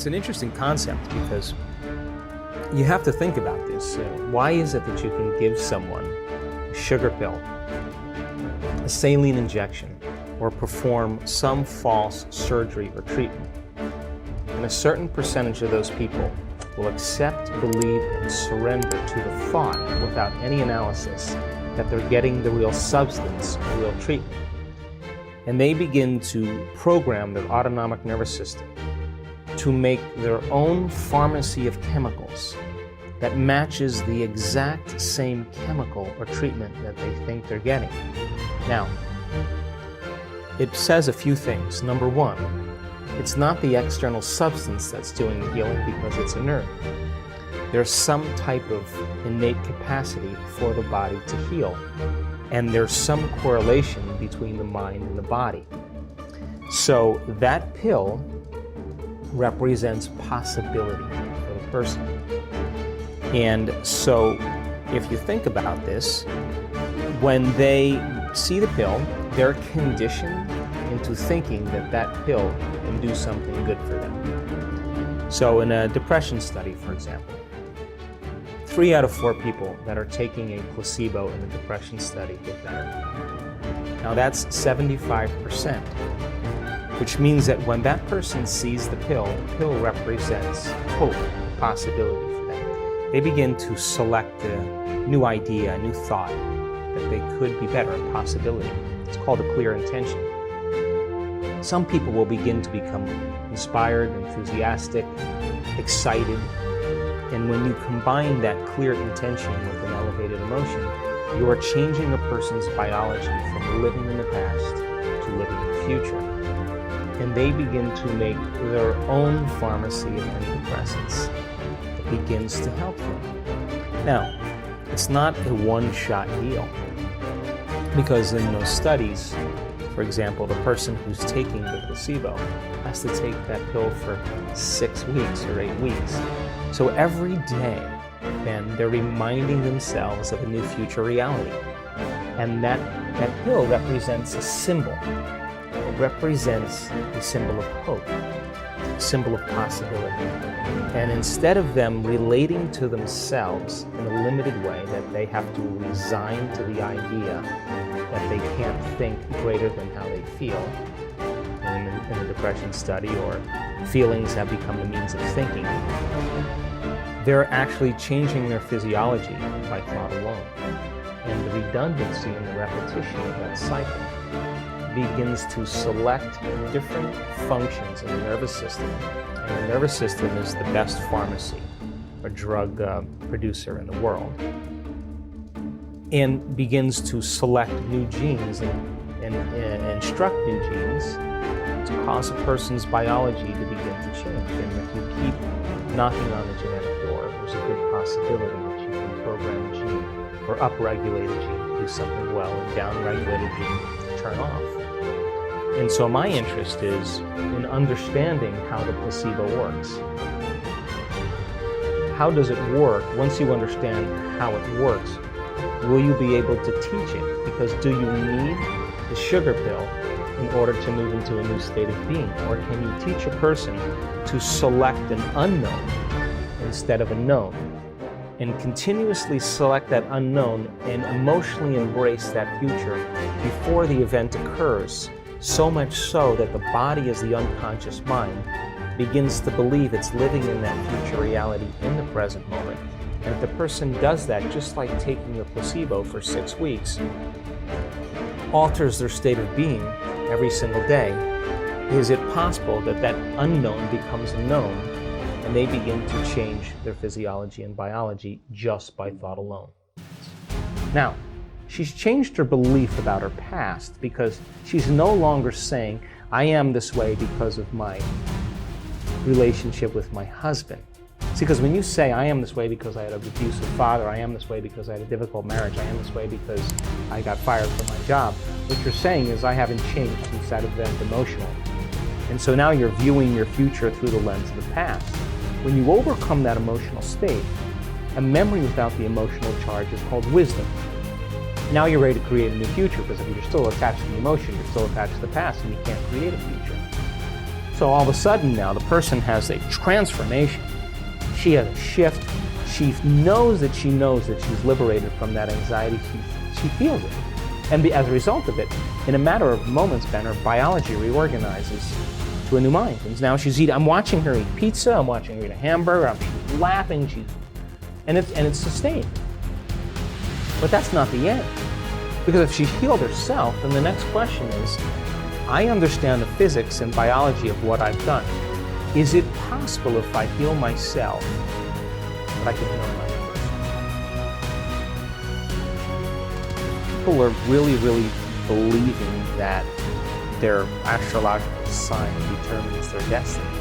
it's an interesting concept because you have to think about this. Why is it that you can give someone a sugar pill, a saline injection, or perform some false surgery or treatment, and a certain percentage of those people will accept, believe, and surrender to the thought without any analysis that they're getting the real substance, the real treatment. And they begin to program their autonomic nervous system to make their own pharmacy of chemicals that matches the exact same chemical or treatment that they think they're getting. Now, it says a few things. Number one, it's not the external substance that's doing the healing because it's inert. There's some type of innate capacity for the body to heal, and there's some correlation between the mind and the body. So that pill represents possibility for the person. And so if you think about this, when they see the pill, they're conditioned into thinking that that pill can do something good for them. So in a depression study, for example, 3 out of 4 people that are taking a placebo in a depression study get better. Now that's 75%, which means that when that person sees the pill represents hope, possibility for them. They begin to select a new idea, a new thought, that they could be better, a possibility. It's called a clear intention. Some people will begin to become inspired, enthusiastic, excited, and when you combine that clear intention with an elevated emotion, you are changing a person's biology from living in the past to living in the future. And they begin to make their own pharmacy of antidepressants that begins to help them. Now, it's not a one-shot deal, because in those studies, for example, the person who's taking the placebo has to take that pill for 6 weeks or 8 weeks. So every day, then, they're reminding themselves of a new future reality. And that pill represents a symbol. It represents a symbol of hope, a symbol of possibility. And instead of them relating to themselves in a limited way, that they have to resign to the idea that they can't think greater than how they feel in a depression study, or feelings have become the means of thinking, they're actually changing their physiology by thought alone. And the redundancy and the repetition of that cycle begins to select different functions in the nervous system. And the nervous system is the best pharmacy or drug producer in the world, and begins to select new genes and instruct new genes to cause a person's biology to begin to change. And if you keep knocking on the genetic door, there's a good possibility that you can program a gene or upregulate a gene to do something well and downregulate a gene to turn off. And so my interest is in understanding how the placebo works. How does it work? Once you understand how it works, will you be able to teach it? Because do you need the sugar pill in order to move into a new state of being? Or can you teach a person to select an unknown instead of a known, and continuously select that unknown and emotionally embrace that future before the event occurs, so much so that the body, as the unconscious mind, begins to believe it's living in that future reality in the present moment. And if the person does that, just like taking the placebo for 6 weeks, alters their state of being every single day, is it possible that that unknown becomes a known, and they begin to change their physiology and biology just by thought alone? Now, she's changed her belief about her past, because she's no longer saying, I am this way because of my relationship with my husband. See, because when you say, I am this way because I had an abusive father, I am this way because I had a difficult marriage, I am this way because I got fired from my job, what you're saying is, I haven't changed since that event emotionally. And so now you're viewing your future through the lens of the past. When you overcome that emotional state, a memory without the emotional charge is called wisdom. Now you're ready to create a new future, because if you're still attached to the emotion, you're still attached to the past, and you can't create a future. So all of a sudden now the person has a transformation. She has a shift. She knows that she's liberated from that anxiety. She feels it. And as a result of it, in a matter of moments, Ben, her biology reorganizes to a new mind. And now I'm watching her eat pizza, I'm watching her eat a hamburger, she's laughing, and it's sustained. But that's not the end. Because if she's healed herself, then the next question is, I understand the physics and biology of what I've done. Is it possible if I heal myself that I can heal another person? People are really, really believing that their astrological sign determines their destiny.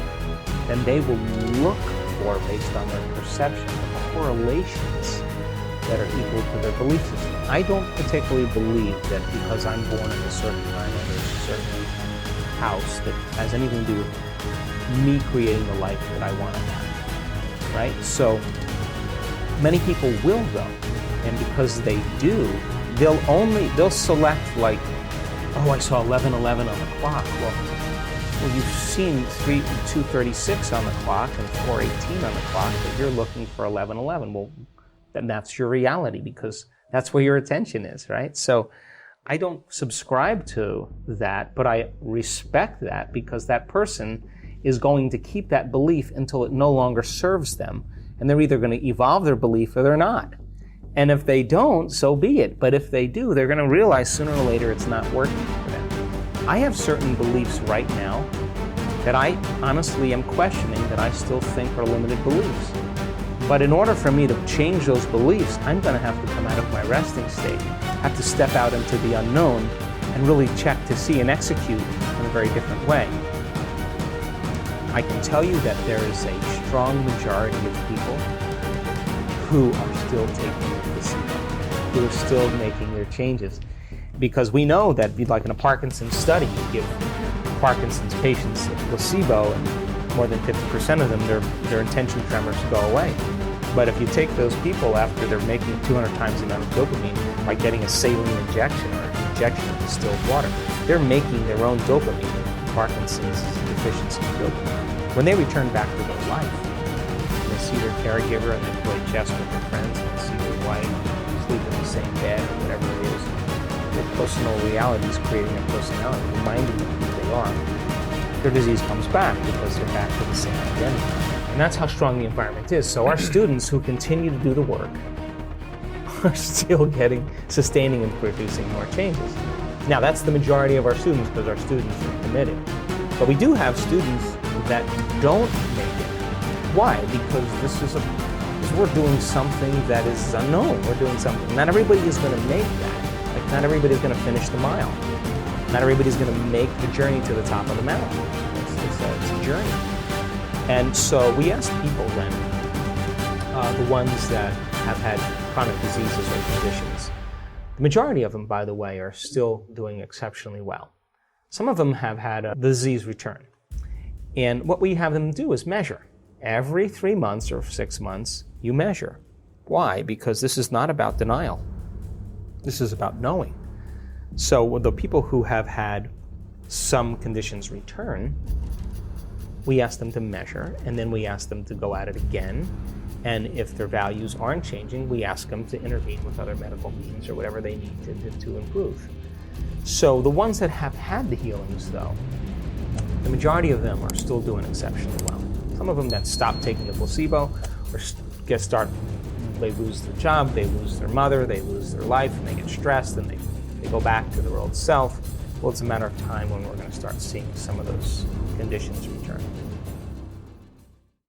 And they will look for, based on their perception, the correlations that are equal to their belief system. I don't particularly believe that because I'm born at a certain time or there's a certain house that has anything to do with me creating the life that I want to have, right? So many people will though, and because they do, they'll select like, oh, I saw 11:11 on the clock. Well, you've seen 2:36 on the clock and 4:18 on the clock, but you're looking for 11:11. Well, then that's your reality because that's where your attention is, right? So I don't subscribe to that, but I respect that because that person is going to keep that belief until it no longer serves them. And they're either going to evolve their belief or they're not. And if they don't, so be it. But if they do, they're going to realize sooner or later it's not working for them. I have certain beliefs right now that I honestly am questioning that I still think are limited beliefs. But in order for me to change those beliefs, I'm going to have to come out of my resting state, have to step out into the unknown and really check to see and execute in a very different way. I can tell you that there is a strong majority of people who are still taking the placebo, who are still making their changes. Because we know that, like in a Parkinson's study, you give Parkinson's patients a placebo and more than 50% of them, their intention tremors go away. But if you take those people after they're making 200 times the amount of dopamine by getting a saline injection or an injection of distilled water, they're making their own dopamine, Parkinson's deficiency dopamine. When they return back to their life, they see their caregiver and they play chess with their friends and they see their wife sleep in the same bed or whatever it is. Their personal reality is creating a personality, reminding them who they are. Their disease comes back because they're back to the same identity. And that's how strong the environment is. So our students who continue to do the work are still sustaining and producing more changes. Now that's the majority of our students because our students are committed. But we do have students that don't make it. Why? Because we're doing something that is unknown. We're doing something. Not everybody is going to make that. Like not everybody is going to finish the mile. Not everybody is going to make the journey to the top of the mountain. It's a journey. And so we ask people then, the ones that have had chronic diseases or conditions. The majority of them, by the way, are still doing exceptionally well. Some of them have had a disease return. And what we have them do is measure. Every 3 months or 6 months, you measure. Why? Because this is not about denial. This is about knowing. So with the people who have had some conditions return, we ask them to measure, and then we ask them to go at it again. And if their values aren't changing, we ask them to intervene with other medical means or whatever they need to improve. So the ones that have had the healings, though, the majority of them are still doing exceptionally well. Some of them that stop taking the placebo or they lose their job, they lose their mother, they lose their life, and they get stressed, and they go back to their old self. Well, it's a matter of time when we're going to start seeing some of those conditions return.